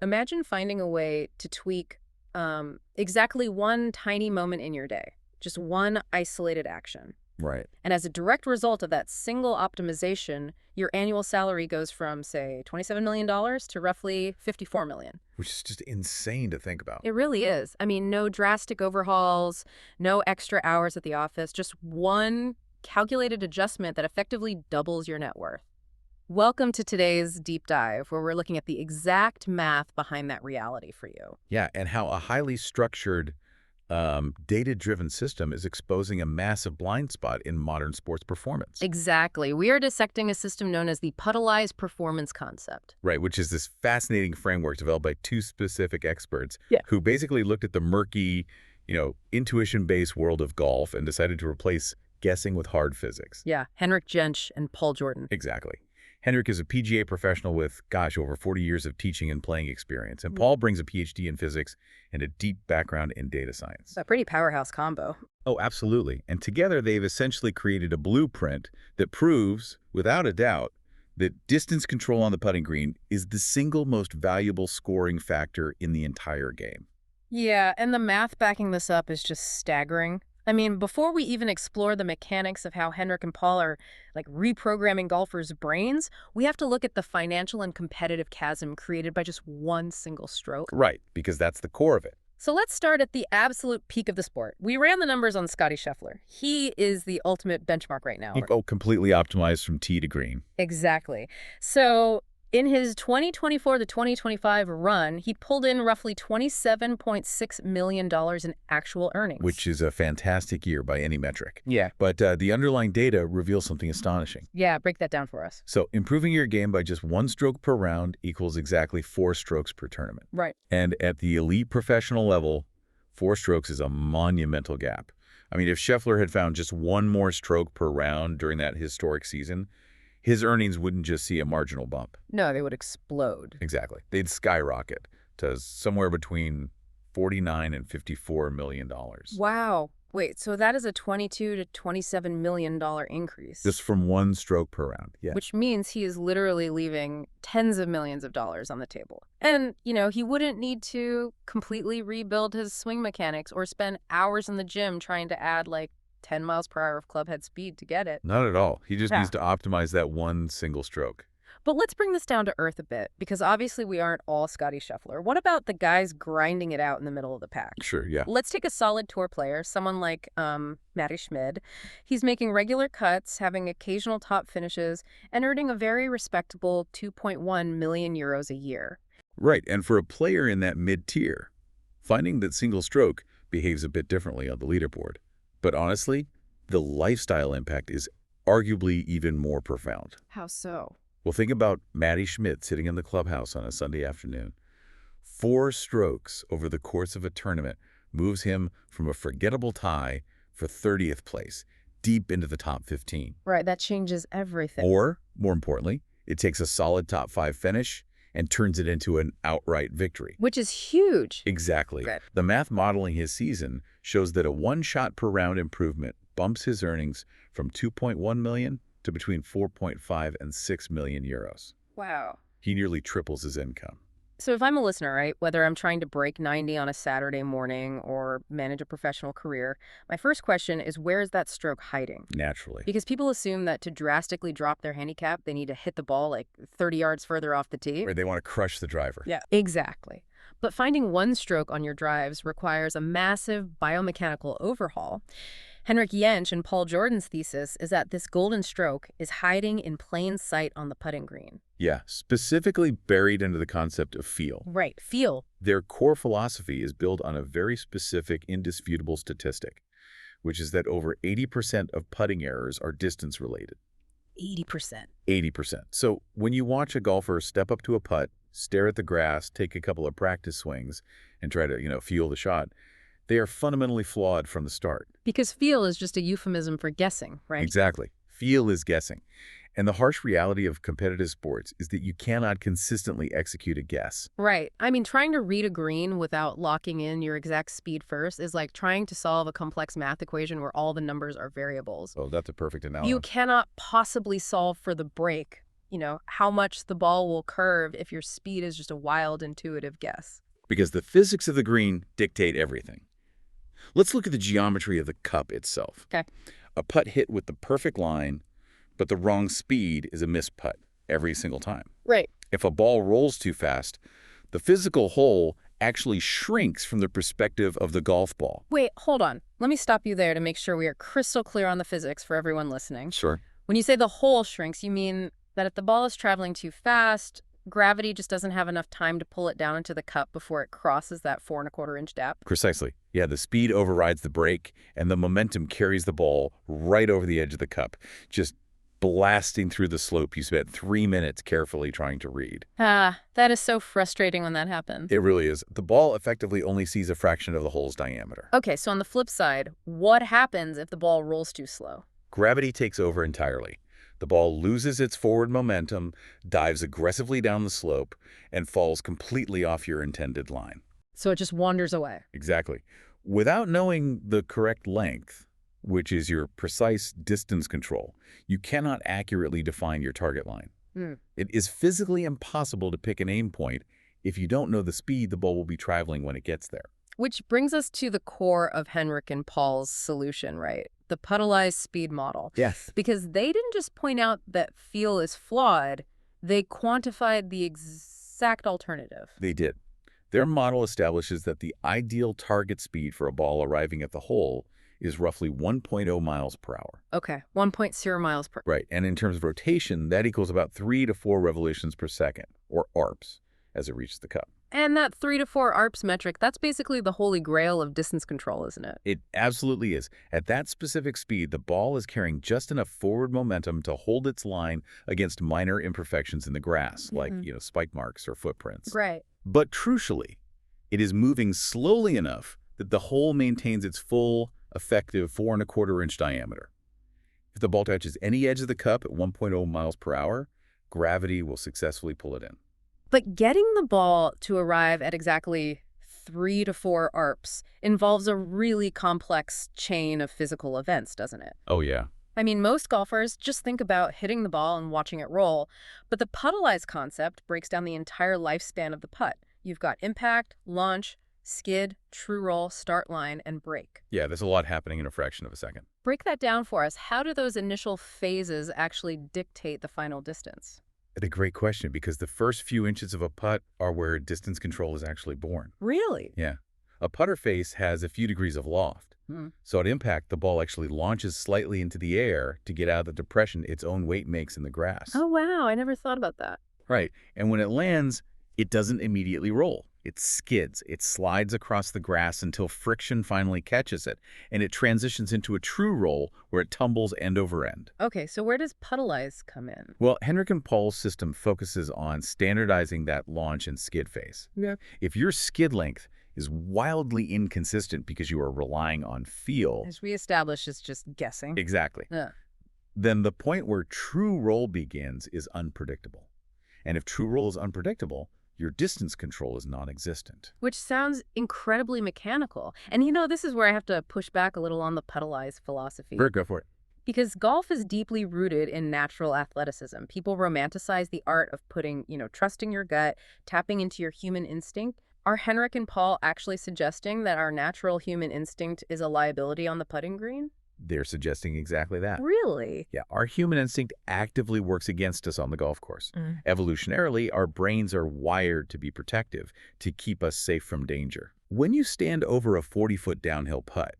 Imagine finding a way to tweak exactly one tiny moment in your day, just one isolated action. Right. And as a direct result of that single optimization, your annual salary goes from, say, $27 million to roughly $54 million. Which is just insane to think about. It really is. I mean, no drastic overhauls, no extra hours at the office, just one calculated adjustment that effectively doubles your net worth. Welcome to today's deep dive, where we're looking at the exact math behind that reality for you. Yeah, and how a highly structured, data-driven system is exposing a massive blind spot in modern sports performance. Exactly. We are dissecting a system known as the Puttalyze performance concept. Right, which is this fascinating framework developed by two specific experts Yeah. who basically looked at the murky, intuition-based world of golf and decided to replace guessing with hard physics. Yeah, Henrik Jensch and Paul Jordan. Exactly. Henrik is a PGA professional with, over 40 years of teaching and playing experience. And Paul brings a PhD in physics and a deep background in data science. A pretty powerhouse combo. Oh, absolutely. And together they've essentially created a blueprint that proves, without a doubt, that distance control on the putting green is the single most valuable scoring factor in the entire game. Yeah, and the math backing this up is just staggering. I mean, before we even explore the mechanics of how Henrik and Paul are, reprogramming golfers' brains, we have to look at the financial and competitive chasm created by just one single stroke. Right, because that's the core of it. So let's start at the absolute peak of the sport. We ran the numbers on Scottie Scheffler. He is the ultimate benchmark right now. Oh, completely optimized from tee to green. Exactly. So in his 2024 to 2025 run, he pulled in roughly $27.6 million in actual earnings. Which is a fantastic year by any metric. Yeah. But the underlying data reveals something astonishing. Yeah, break that down for us. So improving your game by just one stroke per round equals exactly 4 strokes per tournament. Right. And at the elite professional level, 4 strokes is a monumental gap. I mean, if Scheffler had found just one more stroke per round during that historic season, his earnings wouldn't just see a marginal bump. No, they would explode. Exactly. They'd skyrocket to somewhere between $49 and $54 million. Wow. Wait, so that is a $22 to $27 million increase. Just from one stroke per round, yeah. Which means he is literally leaving tens of millions of dollars on the table. And, he wouldn't need to completely rebuild his swing mechanics or spend hours in the gym trying to add 10 miles per hour of club head speed to get it. Not at all. He just needs to optimize that one single stroke. But let's bring this down to earth a bit, because obviously we aren't all Scottie Scheffler. What about the guys grinding it out in the middle of the pack? Sure, yeah. Let's take a solid tour player, someone like Matty Schmid. He's making regular cuts, having occasional top finishes, and earning a very respectable 2.1 million euros a year. Right, and for a player in that mid-tier, finding that single stroke behaves a bit differently on the leaderboard. But honestly, the lifestyle impact is arguably even more profound. How so? Well, think about Matty Schmidt sitting in the clubhouse on a Sunday afternoon. 4 strokes over the course of a tournament moves him from a forgettable tie for 30th place, deep into the top 15. Right, that changes everything. Or, more importantly, it takes a solid top 5 finish and turns it into an outright victory. Which is huge. Exactly. Right. The math modeling his season shows that a one-shot per round improvement bumps his earnings from 2.1 million to between 4.5 and 6 million euros. Wow. He nearly triples his income. So if I'm a listener, right, whether I'm trying to break 90 on a Saturday morning or manage a professional career, my first question is, where is that stroke hiding? Naturally. Because people assume that to drastically drop their handicap, they need to hit the ball 30 yards further off the tee. Or they want to crush the driver. Yeah, exactly. But finding one stroke on your drives requires a massive biomechanical overhaul. Henrik Jensch and Paul Jordan's thesis is that this golden stroke is hiding in plain sight on the putting green. Yeah, specifically buried under the concept of feel. Right, feel. Their core philosophy is built on a very specific, indisputable statistic, which is that over 80% of putting errors are distance-related. 80%. 80%. So when you watch a golfer step up to a putt, stare at the grass, take a couple of practice swings, and try to, feel the shot, they are fundamentally flawed from the start. Because feel is just a euphemism for guessing, right? Exactly. Feel is guessing. And the harsh reality of competitive sports is that you cannot consistently execute a guess. Right. I mean, trying to read a green without locking in your exact speed first is like trying to solve a complex math equation where all the numbers are variables. Oh, that's a perfect analogy. You cannot possibly solve for the break, how much the ball will curve if your speed is just a wild, intuitive guess. Because the physics of the green dictate everything. Let's look at the geometry of the cup itself. Okay. A putt hit with the perfect line, but the wrong speed is a missed putt every single time. Right. If a ball rolls too fast, the physical hole actually shrinks from the perspective of the golf ball. Wait, hold on. Let me stop you there to make sure we are crystal clear on the physics for everyone listening. Sure. When you say the hole shrinks, you mean that if the ball is traveling too fast, gravity just doesn't have enough time to pull it down into the cup before it crosses that 4¼ inch depth? Precisely. Yeah, the speed overrides the brake, and the momentum carries the ball right over the edge of the cup, just blasting through the slope you spent 3 minutes carefully trying to read. Ah, that is so frustrating when that happens. It really is. The ball effectively only sees a fraction of the hole's diameter. Okay, so on the flip side, what happens if the ball rolls too slow? Gravity takes over entirely. The ball loses its forward momentum, dives aggressively down the slope, and falls completely off your intended line. So it just wanders away. Exactly. Without knowing the correct length, which is your precise distance control, you cannot accurately define your target line. It is physically impossible to pick an aim point if you don't know the speed the ball will be traveling when it gets there. Which brings us to the core of Henrik and Paul's solution, right? The Puttalyze speed model. Yes. Because they didn't just point out that feel is flawed, they quantified the exact alternative. They did. Their model establishes that the ideal target speed for a ball arriving at the hole is roughly 1.0 miles per hour. Okay, 1.0 miles per. Right, and in terms of rotation, that equals about 3 to 4 revolutions per second, or ARPs, as it reaches the cup. And that 3 to 4 ARPS metric, that's basically the holy grail of distance control, isn't it? It absolutely is. At that specific speed, the ball is carrying just enough forward momentum to hold its line against minor imperfections in the grass, like, spike marks or footprints. Right. But crucially, it is moving slowly enough that the hole maintains its full, effective 4¼ inch diameter. If the ball touches any edge of the cup at 1.0 miles per hour, gravity will successfully pull it in. But getting the ball to arrive at exactly 3 to 4 ARPS involves a really complex chain of physical events, doesn't it? Oh, yeah. I mean, most golfers just think about hitting the ball and watching it roll, but the Puttalyze concept breaks down the entire lifespan of the putt. You've got impact, launch, skid, true roll, start line, and break. Yeah, there's a lot happening in a fraction of a second. Break that down for us. How do those initial phases actually dictate the final distance? That's a great question, because the first few inches of a putt are where distance control is actually born. Really? Yeah. A putter face has a few degrees of loft. So at impact, the ball actually launches slightly into the air to get out of the depression its own weight makes in the grass. Oh, wow. I never thought about that. Right. And when it lands, it doesn't immediately roll. It skids. It slides across the grass until friction finally catches it, and it transitions into a true roll where it tumbles end over end. Okay, so where does Puttalyze come in? Well, Henrik and Paul's system focuses on standardizing that launch and skid phase. Yeah. If your skid length is wildly inconsistent because you are relying on feel. As we established, it's just guessing. Exactly. Then the point where true roll begins is unpredictable. And if true roll is unpredictable, your distance control is non-existent. Which sounds incredibly mechanical. And this is where I have to push back a little on the Puttalyze philosophy. Go for it. Because golf is deeply rooted in natural athleticism. People romanticize the art of trusting your gut, tapping into your human instinct. Are Henrik and Paul actually suggesting that our natural human instinct is a liability on the putting green? They're suggesting exactly that. Really? Yeah, our human instinct actively works against us on the golf course. Evolutionarily, our brains are wired to be protective, to keep us safe from danger. When you stand over a 40-foot downhill putt,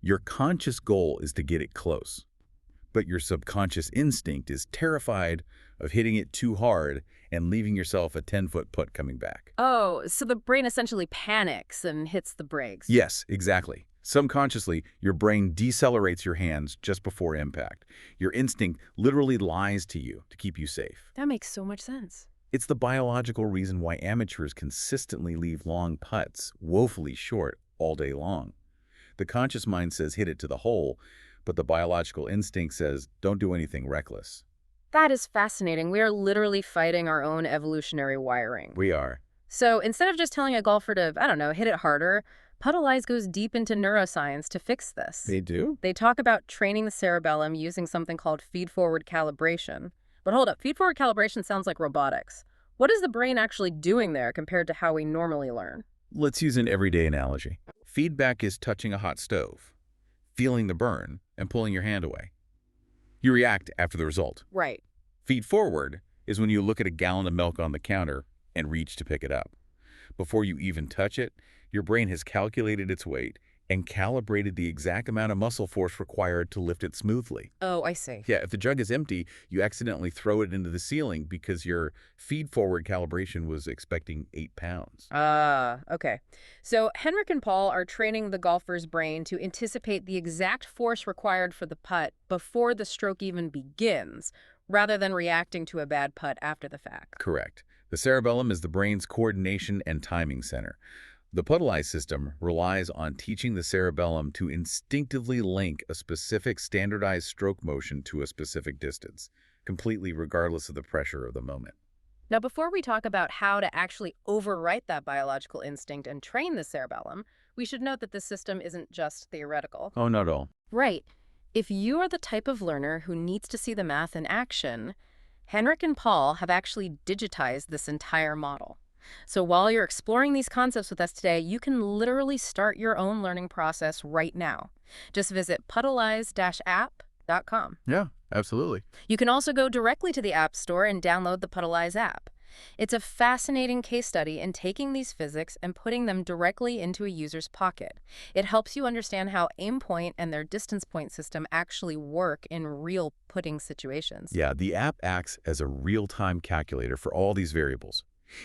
your conscious goal is to get it close. But your subconscious instinct is terrified of hitting it too hard and leaving yourself a 10-foot putt coming back. Oh, so the brain essentially panics and hits the brakes. Yes, exactly. Subconsciously, your brain decelerates your hands just before impact. Your instinct literally lies to you to keep you safe. That makes so much sense. It's the biological reason why amateurs consistently leave long putts woefully short all day long. The conscious mind says hit it to the hole, but the biological instinct says don't do anything reckless. That is fascinating. We are literally fighting our own evolutionary wiring. We are. So instead of just telling a golfer to, hit it harder, Puttalyze goes deep into neuroscience to fix this. They do? They talk about training the cerebellum using something called feed-forward calibration, but But hold up, feed-forward calibration sounds like robotics. What is the brain actually doing there compared to how we normally learn? Let's use an everyday analogy. Feedback is touching a hot stove, feeling the burn, and pulling your hand away. You react after the result. Right. Feed forward is when you look at a gallon of milk on the counter and reach to pick it up. Before you even touch it, your brain has calculated its weight and calibrated the exact amount of muscle force required to lift it smoothly. Oh, I see. Yeah, if the jug is empty, you accidentally throw it into the ceiling because your feed-forward calibration was expecting 8 pounds. Okay. So Henrik and Paul are training the golfer's brain to anticipate the exact force required for the putt before the stroke even begins, rather than reacting to a bad putt after the fact. Correct. The cerebellum is the brain's coordination and timing center. The Puttalyze system relies on teaching the cerebellum to instinctively link a specific standardized stroke motion to a specific distance, completely regardless of the pressure of the moment. Now, before we talk about how to actually overwrite that biological instinct and train the cerebellum, we should note that this system isn't just theoretical. Oh, not all. Right. If you are the type of learner who needs to see the math in action, Henrik and Paul have actually digitized this entire model. So while you're exploring these concepts with us today, you can literally start your own learning process right now. Just visit Puttalyze-app.com. Yeah, absolutely. You can also go directly to the App Store and download the Puttalyze app. It's a fascinating case study in taking these physics and putting them directly into a user's pocket. It helps you understand how aim point and their distance point system actually work in real putting situations. Yeah, the app acts as a real-time calculator for all these variables.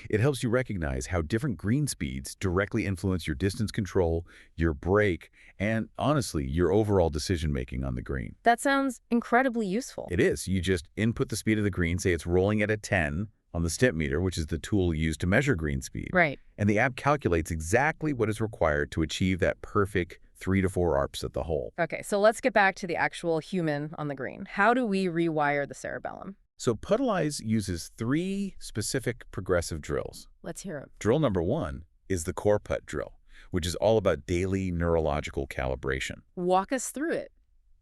It helps you recognize how different green speeds directly influence your distance control, your break, and honestly, your overall decision-making on the green. That sounds incredibly useful. It is. You just input the speed of the green, say it's rolling at a 10 on the stimpmeter, which is the tool used to measure green speed. Right. And the app calculates exactly what is required to achieve that perfect 3 to 4 ARPs at the hole. Okay, so let's get back to the actual human on the green. How do we rewire the cerebellum? So Puttalyze uses 3 specific progressive drills. Let's hear it. Drill number 1 is the core putt drill, which is all about daily neurological calibration. Walk us through it.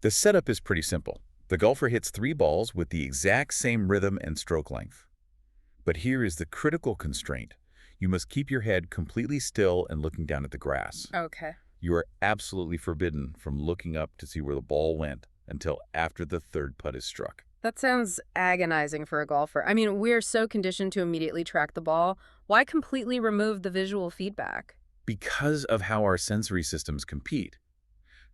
The setup is pretty simple. The golfer hits 3 balls with the exact same rhythm and stroke length. But here is the critical constraint. You must keep your head completely still and looking down at the grass. Okay. You are absolutely forbidden from looking up to see where the ball went until after the 3rd putt is struck. That sounds agonizing for a golfer. I mean, we're so conditioned to immediately track the ball. Why completely remove the visual feedback? Because of how our sensory systems compete,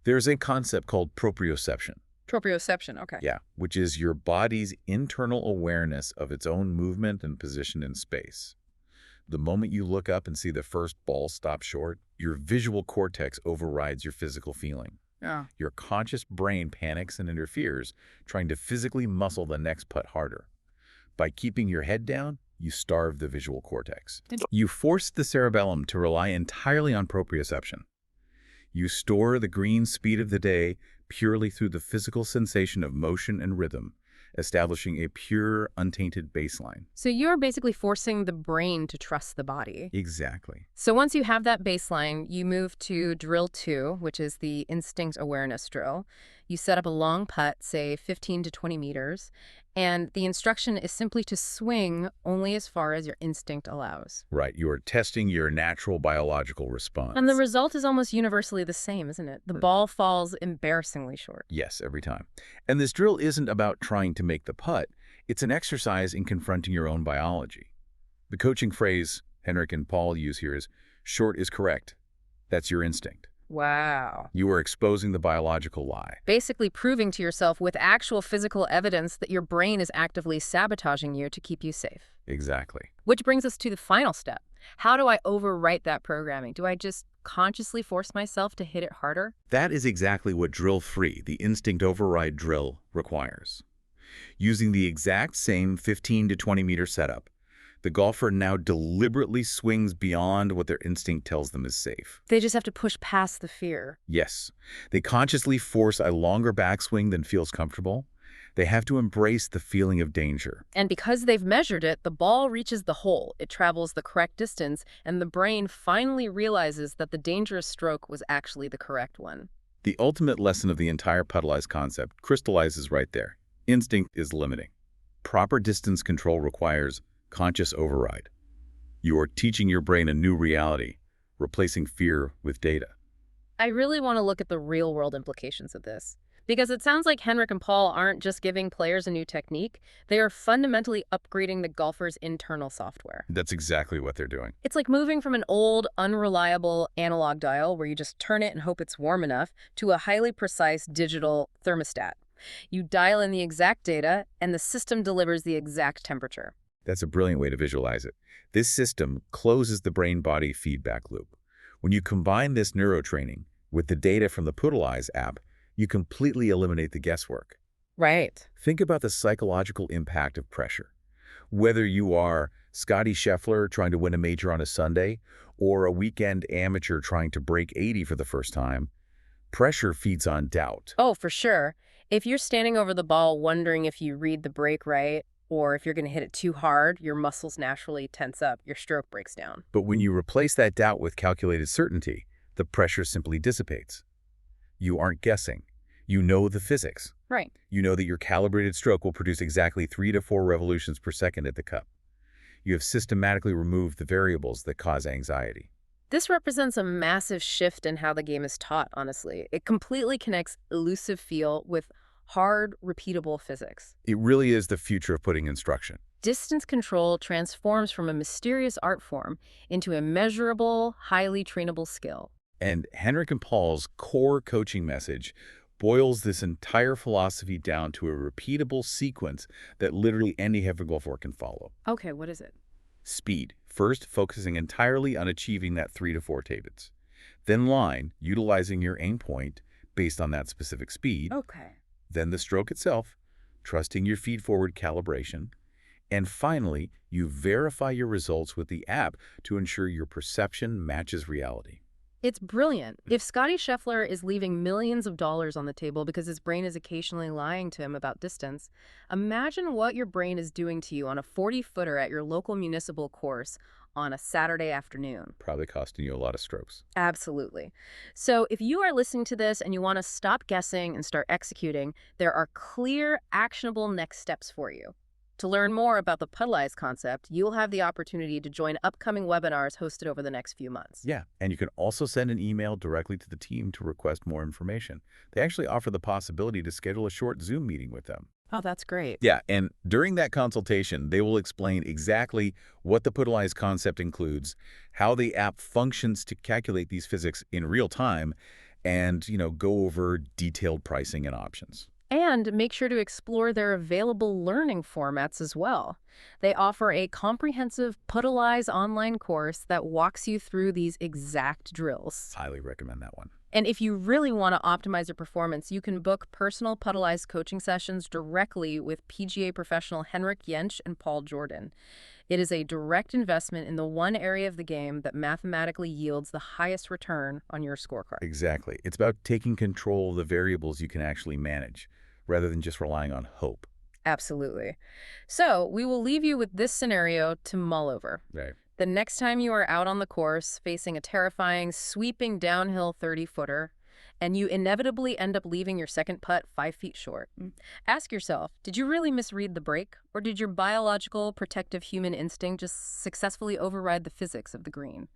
there's a concept called proprioception. Proprioception, okay. Yeah, which is your body's internal awareness of its own movement and position in space. The moment you look up and see the first ball stop short, your visual cortex overrides your physical feeling. Oh. Your conscious brain panics and interferes, trying to physically muscle the next putt harder. By keeping your head down, you starve the visual cortex. You force the cerebellum to rely entirely on proprioception. You store the green speed of the day purely through the physical sensation of motion and rhythm, establishing a pure, untainted baseline. So you're basically forcing the brain to trust the body. Exactly. So once you have that baseline, you move to drill 2, which is the instinct awareness drill. You set up a long putt, say 15 to 20 meters, and the instruction is simply to swing only as far as your instinct allows. Right. You are testing your natural biological response. And the result is almost universally the same, isn't it? The ball falls embarrassingly short. Yes, every time. And this drill isn't about trying to make the putt. It's an exercise in confronting your own biology. The coaching phrase Henrik and Paul use here is, short is correct. That's your instinct. Wow. You are exposing the biological lie. Basically proving to yourself with actual physical evidence that your brain is actively sabotaging you to keep you safe. Exactly. Which brings us to the final step. How do I overwrite that programming? Do I just consciously force myself to hit it harder? That is exactly what drill 3, the instinct override drill, requires. Using the exact same 15 to 20 meter setup, the golfer now deliberately swings beyond what their instinct tells them is safe. They just have to push past the fear. Yes. They consciously force a longer backswing than feels comfortable. They have to embrace the feeling of danger. And because they've measured it, the ball reaches the hole. It travels the correct distance, and the brain finally realizes that the dangerous stroke was actually the correct one. The ultimate lesson of the entire Puttalyze concept crystallizes right there. Instinct is limiting. Proper distance control requires conscious override. You are teaching your brain a new reality, replacing fear with data. I really want to look at the real-world implications of this. Because it sounds like Henrik and Paul aren't just giving players a new technique, they are fundamentally upgrading the golfer's internal software. That's exactly what they're doing. It's like moving from an old, unreliable analog dial where you just turn it and hope it's warm enough to a highly precise digital thermostat. You dial in the exact data, and the system delivers the exact temperature. That's a brilliant way to visualize it. This system closes the brain-body feedback loop. When you combine this neurotraining with the data from the Puttalyze app, you completely eliminate the guesswork. Right. Think about the psychological impact of pressure. Whether you are Scotty Scheffler trying to win a major on a Sunday or a weekend amateur trying to break 80 for the first time, pressure feeds on doubt. Oh, for sure. If you're standing over the ball wondering if you read the break right, or if you're going to hit it too hard, your muscles naturally tense up, your stroke breaks down. But when you replace that doubt with calculated certainty, the pressure simply dissipates. You aren't guessing. You know the physics. Right. You know that your calibrated stroke will produce exactly 3 to 4 revolutions per second at the cup. You have systematically removed the variables that cause anxiety. This represents a massive shift in how the game is taught, honestly. It completely connects elusive feel with hard, repeatable physics. It really is the future of putting instruction. Distance control transforms from a mysterious art form into a measurable, highly trainable skill. And Henrik and Paul's core coaching message boils this entire philosophy down to a repeatable sequence that literally any heavy golfer can follow. Okay, what is it? Speed, first focusing entirely on achieving that 3 to 4 tables. Then line, utilizing your aim point based on that specific speed. Okay. Then the stroke itself, trusting your feed-forward calibration. And finally, you verify your results with the app to ensure your perception matches reality. It's brilliant. If Scotty Scheffler is leaving millions of dollars on the table because his brain is occasionally lying to him about distance, imagine what your brain is doing to you on a 40-footer at your local municipal course on a Saturday afternoon. Probably costing you a lot of strokes. Absolutely. So if you are listening to this and you want to stop guessing and start executing, there are clear, actionable next steps for you. To learn more about the Puttalyze concept, you'll have the opportunity to join upcoming webinars hosted over the next few months. Yeah, and you can also send an email directly to the team to request more information. They actually offer the possibility to schedule a short Zoom meeting with them. Oh, that's great. Yeah, and during that consultation, they will explain exactly what the Puttalyze concept includes, how the app functions to calculate these physics in real time, and, go over detailed pricing and options. And make sure to explore their available learning formats as well. They offer a comprehensive Puttalyze online course that walks you through these exact drills. Highly recommend that one. And if you really want to optimize your performance, you can book personal Puttalyze coaching sessions directly with PGA professional Henrik Jensch and Paul Jordan. It is a direct investment in the one area of the game that mathematically yields the highest return on your scorecard. Exactly. It's about taking control of the variables you can actually manage, rather than just relying on hope. Absolutely. So we will leave you with this scenario to mull over. Right. The next time you are out on the course facing a terrifying, sweeping downhill 30-footer, and you inevitably end up leaving your second putt 5 feet short, ask yourself, did you really misread the break, or did your biological, protective human instinct just successfully override the physics of the green?